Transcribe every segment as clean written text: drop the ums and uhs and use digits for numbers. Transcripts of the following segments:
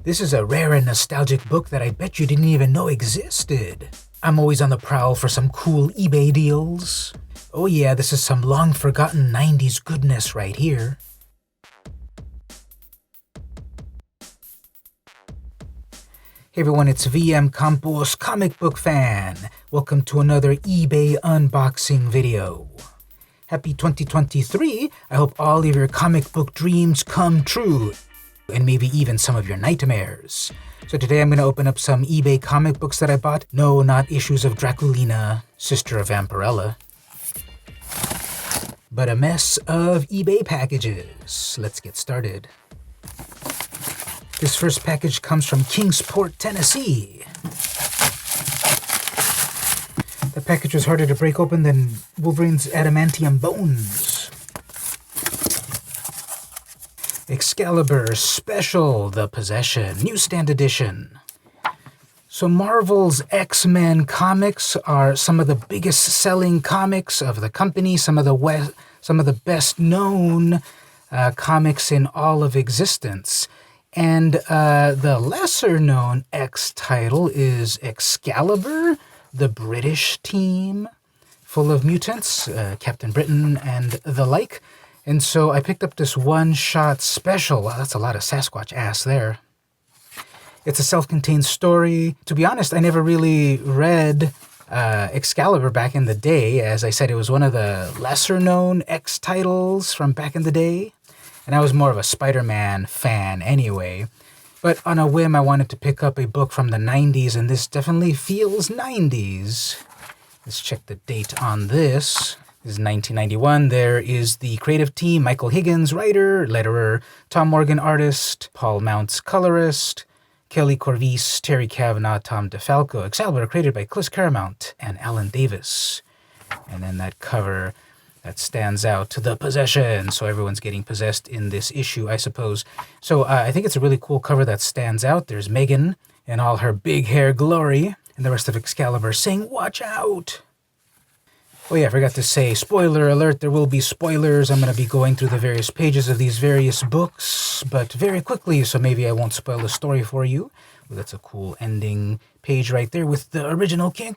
This is a rare and nostalgic book that I bet you didn't even know existed. I'm always on the prowl for some cool eBay deals. Oh yeah, this is some long-forgotten 90s goodness right here. Hey everyone, it's vmcampos comic book fan. Welcome to another eBay unboxing video. Happy 2023. I hope all of your comic book dreams come true, and maybe even some of your nightmares. So today I'm going to open up some eBay comic books that I bought. No, not issues of Draculina, Sister of Vampirella, but a mess of eBay packages. Let's get started. This first package comes from Kingsport, Tennessee. The package was harder to break open than Wolverine's adamantium bones. Excalibur Special, The Possession, Newsstand Edition. So Marvel's X-Men comics are some of the biggest selling comics of the company, some of the best known comics in all of existence. And the lesser-known X title is Excalibur, the British team, full of mutants, Captain Britain and the like. And so I picked up this one-shot special. Wow, that's a lot of Sasquatch ass there. It's a self-contained story. To be honest, I never really read Excalibur back in the day. As I said, it was one of the lesser-known X titles from back in the day. And I was more of a Spider-Man fan anyway. But on a whim, I wanted to pick up a book from the 90s, and this definitely feels 90s. Let's check the date on this. This is 1991. There is the creative team: Michael Higgins, writer, letterer, Tom Morgan, artist, Paul Mounts, colorist, Kelly Corvise, Terry Kavanagh, Tom DeFalco. Excalibur, created by Chris Claremont and Alan Davis. And then that cover that stands out, The Possession. So everyone's getting possessed in this issue, I suppose. So I think it's a really cool cover that stands out. There's Megan in all her big hair glory, and the rest of Excalibur saying, "Watch out!" Oh yeah, I forgot to say, spoiler alert, there will be spoilers. I'm going to be going through the various pages of these various books, but very quickly, so maybe I won't spoil the story for you. Well, that's a cool ending page right there with the original King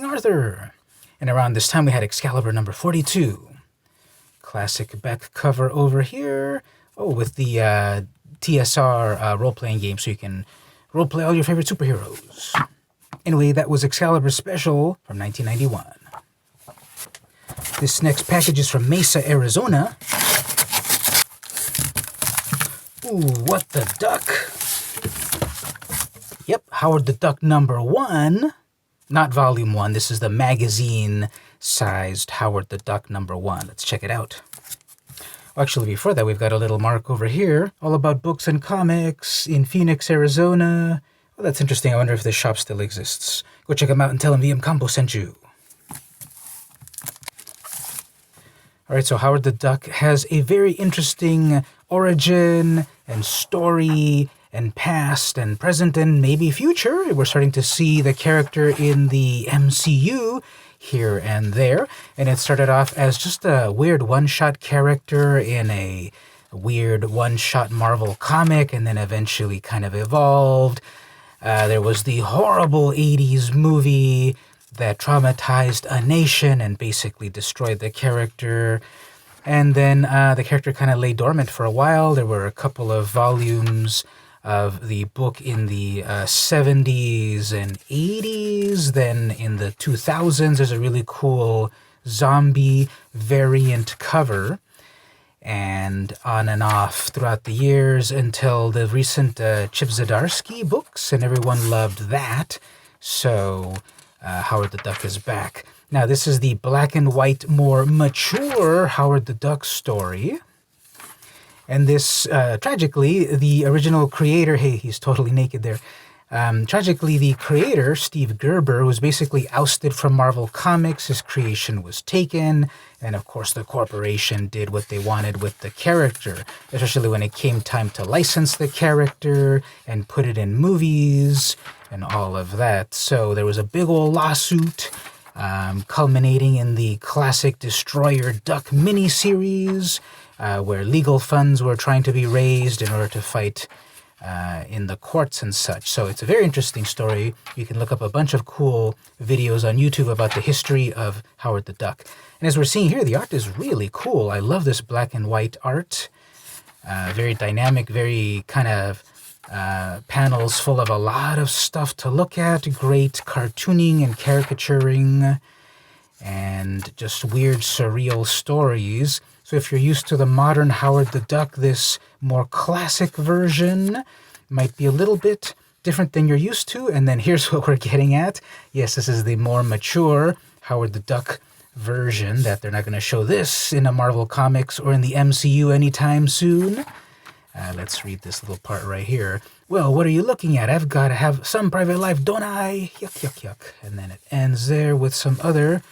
Arthur. And around this time, we had Excalibur number 42. Classic back cover over here. Oh, with the TSR role-playing game, so you can role-play all your favorite superheroes. Anyway, that was Excalibur Special from 1991. This next package is from Mesa, Arizona. Ooh, what the duck? Yep, Howard the Duck number 1. Not volume 1, this is the magazine-sized Howard the Duck number 1. Let's check it out. Actually, before that, we've got a little mark over here, all about books and comics in Phoenix, Arizona. Well, that's interesting. I wonder if this shop still exists. Go check them out and tell them vmcampos sent you. All right, so Howard the Duck has a very interesting origin and story and past and present and maybe future. We're starting to see the character in the MCU here and there. And it started off as just a weird one-shot character in a weird one-shot Marvel comic, and then eventually kind of evolved. There was the horrible 80s movie that traumatized a nation and basically destroyed the character. And then the character kind of lay dormant for a while. There were a couple of volumes of the book in the 70s and 80s. Then in the 2000s, there's a really cool zombie variant cover. And on and off throughout the years until the recent Chip Zdarsky books, and everyone loved that. So Howard the Duck is back. Now, this is the black and white, more mature Howard the Duck story. And this, tragically, the original creator, hey, he's totally naked there. Tragically, the creator, Steve Gerber, was basically ousted from Marvel Comics. His creation was taken, and of course the corporation did what they wanted with the character, especially when it came time to license the character and put it in movies and all of that. So there was a big old lawsuit, culminating in the classic Destroyer Duck miniseries, where legal funds were trying to be raised in order to fight in the courts and such. So it's a very interesting story. You can look up a bunch of cool videos on YouTube about the history of Howard the Duck. And as we're seeing here, the art is really cool. I love this black and white art. Very dynamic, very kind of panels full of a lot of stuff to look at. Great cartooning and caricaturing and just weird, surreal stories. So if you're used to the modern Howard the Duck, this more classic version might be a little bit different than you're used to. And then here's what we're getting at. Yes, this is the more mature Howard the Duck version, that they're not going to show this in a Marvel Comics or in the MCU anytime soon. Let's read this little part right here. Well, what are you looking at? I've got to have some private life, don't I? Yuck, yuck, yuck. And then it ends there with some other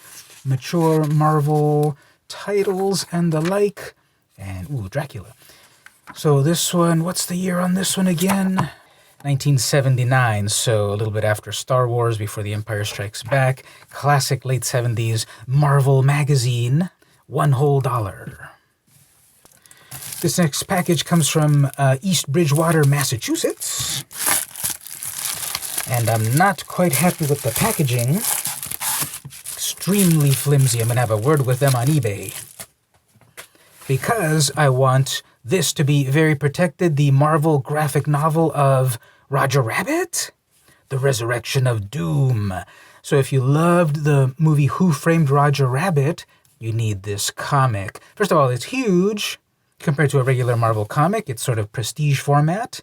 mature Marvel titles and the like. And, ooh, Dracula. So this one, what's the year on this one again? 1979, so a little bit after Star Wars, before The Empire Strikes Back. Classic late 70s Marvel magazine, $1 whole. This next package comes from East Bridgewater, Massachusetts. And I'm not quite happy with the packaging. Extremely flimsy. I'm going to have a word with them on eBay. Because I want this to be very protected, the Marvel graphic novel of Roger Rabbit, The Resurrection of Doom. So if you loved the movie Who Framed Roger Rabbit, you need this comic. First of all, it's huge compared to a regular Marvel comic. It's sort of prestige format,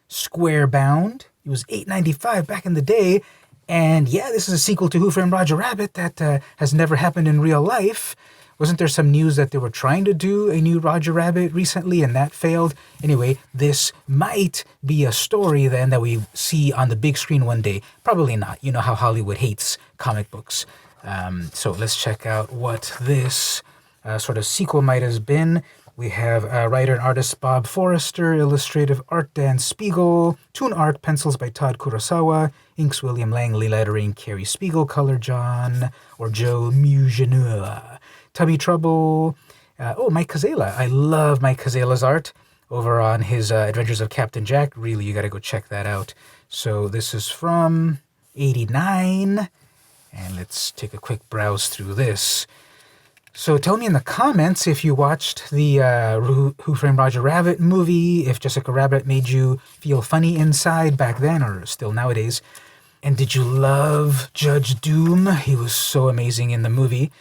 square bound. It was $8.95 back in the day. And yeah, this is a sequel to Who Framed Roger Rabbit that has never happened in real life. Wasn't there some news that they were trying to do a new Roger Rabbit recently and that failed? Anyway, this might be a story then that we see on the big screen one day. Probably not. You know how Hollywood hates comic books. So let's check out what this sort of sequel might have been. We have writer and artist Bob Forrester, illustrative art Dan Spiegel, toon art, pencils by Todd Kurosawa, inks William Langley, lettering Carrie Spiegel, color John or Joe Mugeneur. Tubby Trouble. Mike Cazella. I love Mike Cazella's art over on his Adventures of Captain Jack. Really, you got to go check that out. So this is from '89. And let's take a quick browse through this. So tell me in the comments if you watched the Who Framed Roger Rabbit movie, if Jessica Rabbit made you feel funny inside back then or still nowadays. And did you love Judge Doom? He was so amazing in the movie.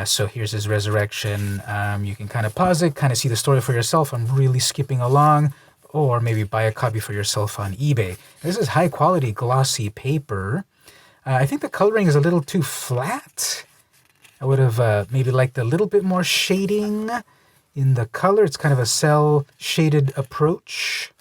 So here's his resurrection. You can kind of pause it, kind of see the story for yourself. I'm really skipping along. Or maybe buy a copy for yourself on eBay. This is high quality glossy paper. I think the coloring is a little too flat. I would have maybe liked a little bit more shading in the color. It's kind of a cell shaded approach.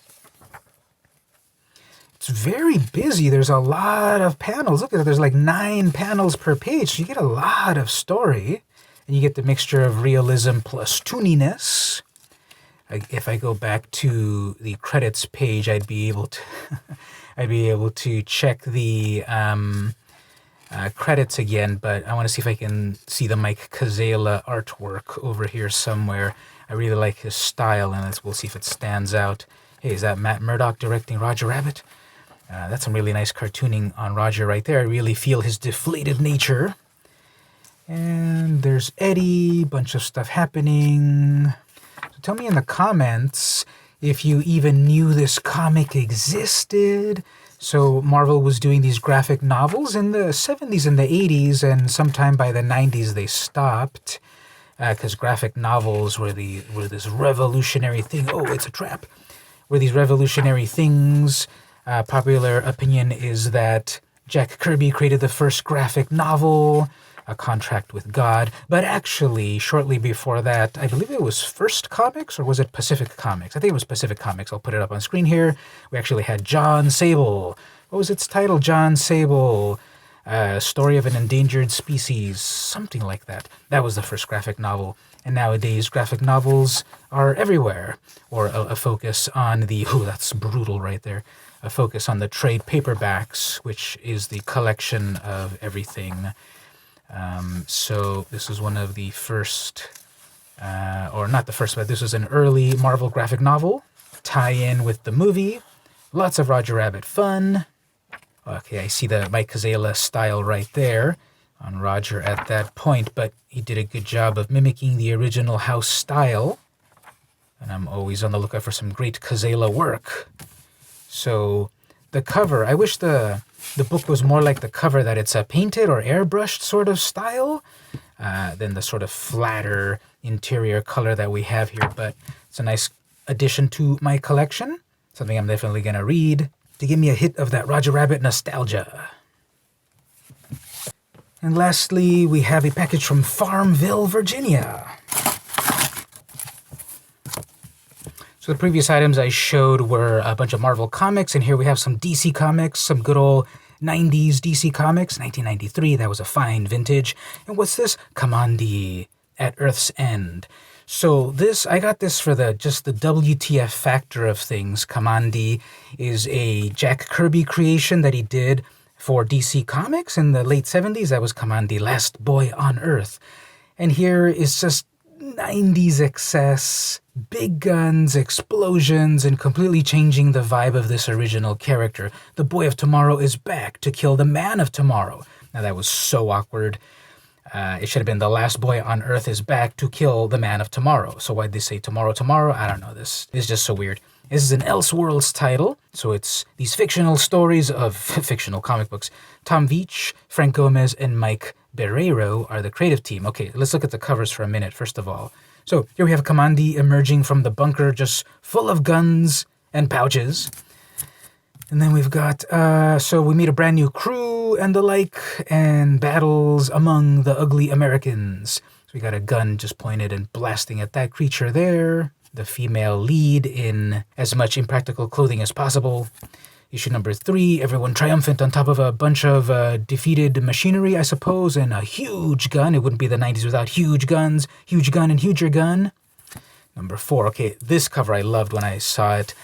It's very busy. There's a lot of panels. Look at it. There's like 9 panels per page. So you get a lot of story. And you get the mixture of realism plus tooniness. If I go back to the credits page, I'd be able to check the credits again. But I want to see if I can see the Mike Cazella artwork over here somewhere. I really like his style, and we'll see if it stands out. Hey, is that Matt Murdock directing Roger Rabbit? That's some really nice cartooning on Roger right there. I really feel his deflated nature. And there's Eddie, bunch of stuff happening. So tell me in the comments if you even knew this comic existed. So Marvel was doing these graphic novels in the 70s and the 80s, and sometime by the 90s they stopped because graphic novels were this revolutionary thing. Oh, it's a trap. Were these revolutionary things. Popular opinion is that Jack Kirby created the first graphic novel, A Contract with God. But actually, shortly before that, I believe it was First Comics, or was it Pacific Comics? I think it was Pacific Comics. I'll put it up on screen here. We actually had John Sable. What was its title? John Sable. Story of an Endangered Species. Something like that. That was the first graphic novel. And nowadays, graphic novels are everywhere. Or a focus on the... Oh, that's brutal right there. A focus on the trade paperbacks, which is the collection of everything. So this is one of the first, or not the first, but this was an early Marvel graphic novel. tie-in with the movie. Lots of Roger Rabbit fun. Okay, I see the Mike Kazela style right there on Roger at that point, but he did a good job of mimicking the original house style. And I'm always on the lookout for some great Kazela work. So the cover, I wish the book was more like the cover, that it's a painted or airbrushed sort of style than the sort of flatter interior color that we have here. But it's a nice addition to my collection. Something I'm definitely going to read to give me a hit of that Roger Rabbit nostalgia. And lastly, we have a package from Farmville, Virginia. So the previous items I showed were a bunch of Marvel comics, and here we have some DC comics, some good old 90s DC comics, 1993, that was a fine vintage. And what's this? Kamandi, At Earth's End. So this, I got this for just the WTF factor of things. Kamandi is a Jack Kirby creation that he did for DC Comics in the late 70s. That was Kamandi, Last Boy on Earth. And here is just 90s excess, big guns, explosions, and completely changing the vibe of this original character. The Boy of Tomorrow is back to kill the Man of Tomorrow. Now that was so awkward. It should have been The Last Boy on Earth is back to kill the Man of Tomorrow. So why'd they say tomorrow? I don't know. This is just so weird. This is an Elseworlds title, so it's these fictional stories of fictional comic books. Tom Veitch, Frank Gomez, and Mike Barreiro are the creative team. Okay, let's look at the covers for a minute, first of all. So here we have Kamandi emerging from the bunker, just full of guns and pouches. And then we've got, so we meet a brand new crew and the like, and battles among the ugly Americans. So we got a gun just pointed and blasting at that creature there. The female lead in as much impractical clothing as possible. Issue number 3, everyone triumphant on top of a bunch of defeated machinery, I suppose, and a huge gun. It wouldn't be the 90s without huge guns. Huge gun and huger gun. Number 4, okay, this cover I loved when I saw it.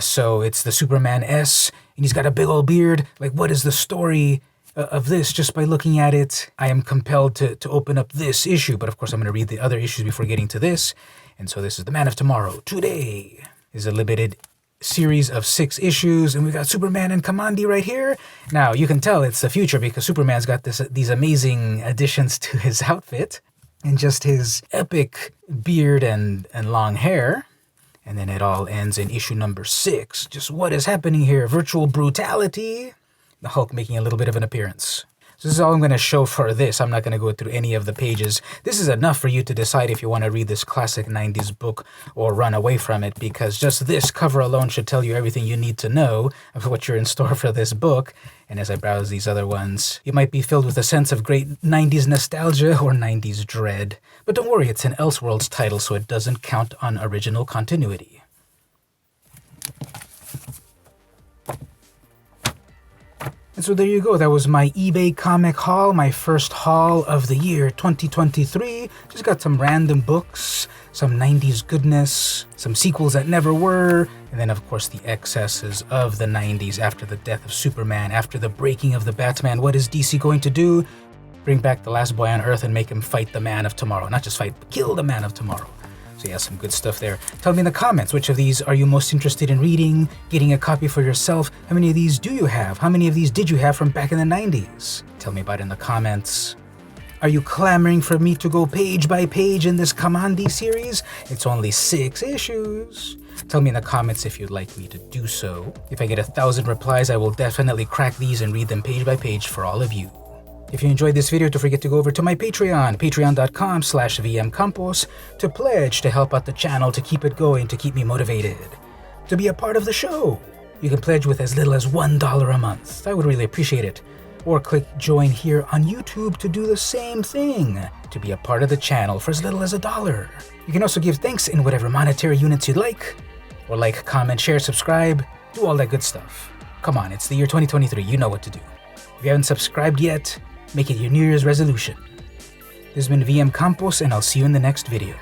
So it's the Superman S, and he's got a big old beard. Like, what is the story of this? Just by looking at it, I am compelled to open up this issue. But of course, I'm going to read the other issues before getting to this. And so this is The Man of Tomorrow. Today is a limited series of 6 issues, and we've got Superman and Kamandi right here. Now, you can tell it's the future because Superman's got these amazing additions to his outfit and just his epic beard and long hair. And then it all ends in issue number 6. Just what is happening here? Virtual brutality. The Hulk making a little bit of an appearance. So this is all I'm going to show for this. I'm not going to go through any of the pages. This is enough for you to decide if you want to read this classic 90s book or run away from it, because just this cover alone should tell you everything you need to know of what you're in store for this book. And as I browse these other ones, you might be filled with a sense of great 90s nostalgia or 90s dread. But don't worry, it's an Elseworlds title, so it doesn't count on original continuity. And so there you go, that was my eBay comic haul, my first haul of the year 2023. Just got some random books, some 90s goodness, some sequels that never were, and then of course the excesses of the 90s after the death of Superman, after the breaking of the Batman. What is DC going to do? Bring back the Last Boy on Earth and make him fight the Man of Tomorrow. Not just fight, but kill the Man of Tomorrow. So yeah, some good stuff there. Tell me in the comments, which of these are you most interested in reading, getting a copy for yourself? How many of these do you have? How many of these did you have from back in the 90s? Tell me about it in the comments. Are you clamoring for me to go page by page in this Kamandi series? It's only 6 issues. Tell me in the comments if you'd like me to do so. If I get 1,000 replies, I will definitely crack these and read them page by page for all of you. If you enjoyed this video, don't forget to go over to my Patreon, patreon.com/vmcampos, to pledge to help out the channel, to keep it going, to keep me motivated, to be a part of the show. You can pledge with as little as $1 a month. I would really appreciate it. Or click join here on YouTube to do the same thing, to be a part of the channel for as little as $1. You can also give thanks in whatever monetary units you'd like, or like, comment, share, subscribe, do all that good stuff. Come on, it's the year 2023, you know what to do. If you haven't subscribed yet, make it your New Year's resolution. This has been VM Campos, and I'll see you in the next video.